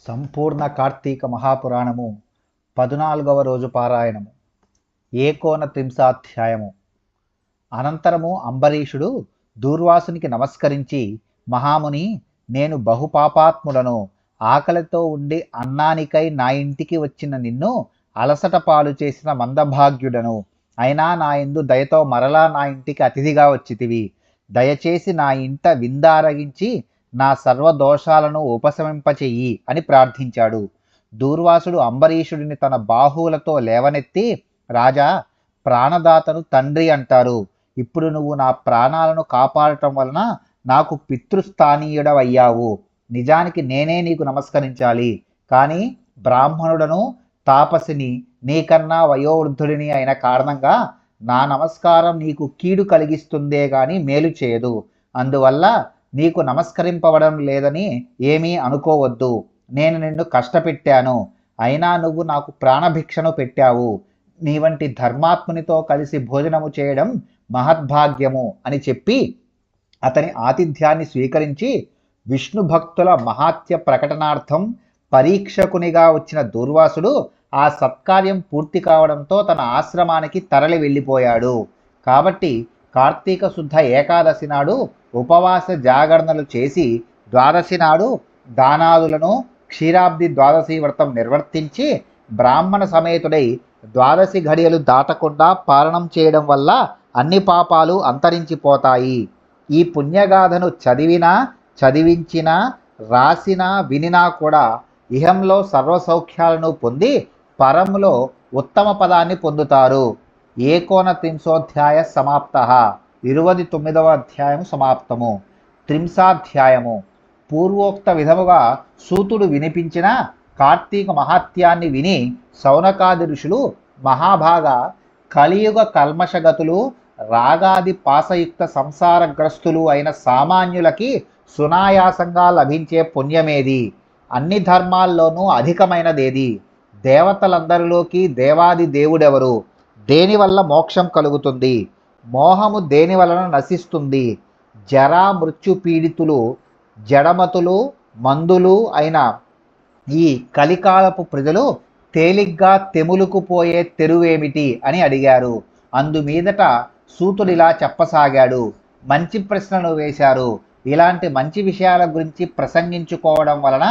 సంపూర్ణ కార్తీక మహాపురాణము 14వ రోజు పారాయణము ఏకోన త్రింశాధ్యాయము. అనంతరము అంబరీషుడు దూర్వాసునికి నమస్కరించి, మహాముని, నేను బహుపాపాత్ముడను. ఆకలితో ఉండి అన్నానికై నా ఇంటికి వచ్చిన నిన్ను అలసట పాలు చేసిన మందభాగ్యుడను. అయినా నా యందు దయతో మరలా నా ఇంటికి అతిథిగా వచ్చితివి. దయచేసి నా ఇంట విందారగించి నా సర్వదోషాలను ఉపశమింపచెయ్యి అని ప్రార్థించాడు. దూర్వాసుడు అంబరీషుడిని తన బాహువులతో లేవనెత్తి, రాజా, ప్రాణదాతను తండ్రి అంటారు. ఇప్పుడు నువ్వు నా ప్రాణాలను కాపాడటం వలన నాకు పితృస్థానీయుడవయ్యావు. నిజానికి నేనే నీకు నమస్కరించాలి. కానీ బ్రాహ్మణుడను, తాపసిని, నీకన్నా వయోవృద్ధుడిని అయిన కారణంగా నా నమస్కారం నీకు కీడు కలిగిస్తుందే గాని మేలు చేయదు. అందువల్ల నీకు నమస్కరింపవడం లేదని ఏమీ అనుకోవద్దు. నేను నిన్ను కష్టపెట్టాను, అయినా నువ్వు నాకు ప్రాణభిక్షను పెట్టావు. నీ వంటి ధర్మాత్మునితో కలిసి భోజనము చేయడం మహద్భాగ్యము అని చెప్పి అతని ఆతిథ్యాన్ని స్వీకరించి విష్ణు భక్తుల మహాత్య ప్రకటనార్థం పరీక్షకునిగా వచ్చిన దూర్వాసుడు ఆ సత్కార్యం పూర్తి కావడంతో తన ఆశ్రమానికి తరలి వెళ్ళిపోయాడు. కాబట్టి కార్తీక శుద్ధ ఏకాదశి నాడు ఉపవాస జాగరణలు చేసి ద్వాదశి నాడు దానాదులను క్షీరాబ్ది ద్వాదశి వ్రతం నిర్వర్తించి బ్రాహ్మణ సమేతుడై ద్వాదశి ఘడియలు దాటకుండా పాలనం చేయడం వల్ల అన్ని పాపాలు అంతరించిపోతాయి. ఈ పుణ్యగాథను చదివినా, చదివించినా, రాసినా, వినినా కూడా ఇహంలో సర్వసౌఖ్యాలను పొంది పరంలో ఉత్తమ పదాన్ని పొందుతారు. ఏకోన త్రింశోధ్యాయ సమాప్త. 29వ అధ్యాయము సమాప్తము. త్రింశాధ్యాయము. పూర్వోక్త విధముగా సూతుడు వినిపించిన కార్తీక మహాత్యాన్ని విని శౌనకాది ఋషులు మహాభాగ కలియుగ కల్మషగతులు, రాగాది పాసయుక్త సంసారగ్రస్తులు అయిన సామాన్యులకి సునాయాసంగా లభించే పుణ్యమేది? అన్ని ధర్మాల్లోనూ అధికమైనదేది? దేవతలందరిలోకి దేవాది దేవుడెవరు? దేనివల్ల మోక్షం కలుగుతుంది? మోహము దేని వలన నశిస్తుంది? జరా మృత్యు పీడితులు, జడమతులు, మందులు అయిన ఈ కలికాలపు ప్రజలు తేలిగ్గా తెములుకుపోయే తెరువేమిటి అని అడిగారు. అందుమీదట సూతుడిలా చెప్పసాగాడు. మంచి ప్రశ్నలు వేశారు. ఇలాంటి మంచి విషయాల గురించి ప్రసంగించుకోవడం వలన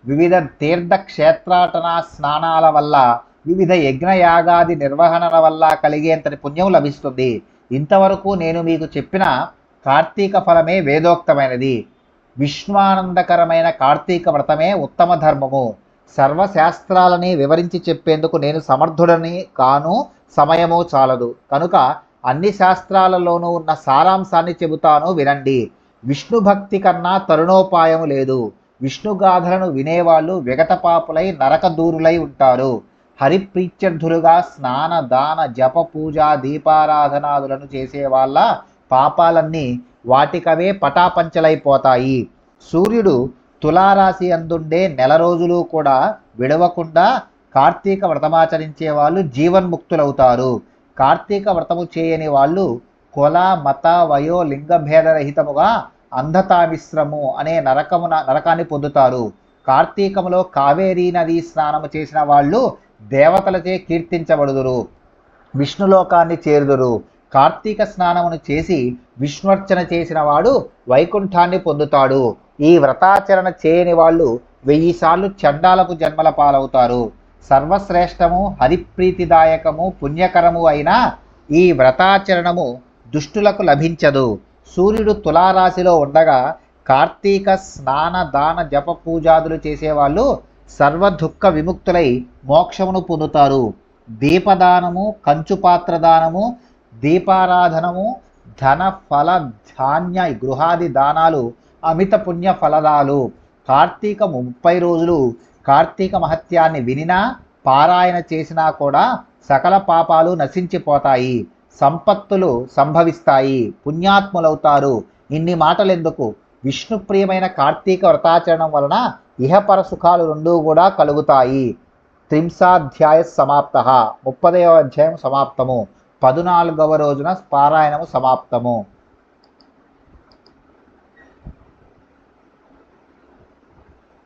వివిధ తీర్థక్షేత్రాటన స్నానాల వల్ల, వివిధ యజ్ఞయాగాది నిర్వహణల వల్ల కలిగేంతటి పుణ్యం లభిస్తుంది. ఇంతవరకు నేను మీకు చెప్పిన కార్తీక ఫలమే వేదోక్తమైనది. విశ్వానందకరమైన కార్తీక వ్రతమే ఉత్తమ ధర్మము. సర్వశాస్త్రాలని వివరించి చెప్పేందుకు నేను సమర్థుడని కాను, సమయము చాలదు. కనుక అన్ని శాస్త్రాలలోనూ ఉన్న సారాంశాన్ని చెబుతాను, వినండి. విష్ణు భక్తి కన్నా తరుణోపాయము లేదు. విష్ణుగాథలను వినేవాళ్ళు విగతపాపులై నరకదూరులై ఉంటారు. హరిప్రీత్యర్థులుగా స్నాన, దాన, జప, పూజ, దీపారాధనాదులను చేసేవాళ్ళ పాపాలన్నీ వాటికవే పటాపంచలైపోతాయి. సూర్యుడు తులారాశి అందుండే నెల రోజులు కూడా విడవకుండా కార్తీక వ్రతమాచరించే వాళ్ళు జీవన్ముక్తులవుతారు. కార్తీక వ్రతము చేయని వాళ్ళు కుల, మత, వయో, లింగభేదరహితముగా అంధతామిశ్రము అనే నరకాన్ని పొందుతారు. కార్తీకములో కావేరీ నదీ స్నానము చేసిన వాళ్ళు దేవతలచే కీర్తించబడుదురు, విష్ణులోకాన్ని చేరుదురు. కార్తీక స్నానమును చేసి విష్ణుర్చన చేసిన వాడు వైకుంఠాన్ని పొందుతాడు. ఈ వ్రతాచరణ చేయని వాళ్ళు 1000 సార్లు చండాలపు జన్మల పాలవుతారు. సర్వశ్రేష్టము, హరిప్రీతిదాయకము, పుణ్యకరము అయిన ఈ వ్రతాచరణము దుష్టులకు లభించదు. సూర్యుడు తులారాశిలో ఉండగా కార్తీక స్నాన, దాన, జప, పూజాదులు చేసేవాళ్ళు సర్వదుఃఖ విముక్తులై మోక్షమును పొందుతారు. దీపదానము, కంచుపాత్రదానము, దీపారాధనము, ధన, ఫల, ధాన్య, గృహాది దానాలు అమిత పుణ్య ఫలదాలు. కార్తీక 30 రోజులు కార్తీక మహత్యాన్ని వినినా, పారాయణ చేసినా కూడా సకల పాపాలు నశించిపోతాయి, సంపత్తులు సంభవిస్తాయి, పుణ్యాత్ములవుతారు. ఇన్ని మాటలెందుకు? విష్ణుప్రియమైన కార్తీక వ్రతాచరణం వలన ఇహపర సుఖాలు రెండూ కూడా కలుగుతాయి. త్రింశాధ్యాయ సమాప్త. 30వ అధ్యాయం సమాప్తము. 14వ రోజున పారాయణము సమాప్తము.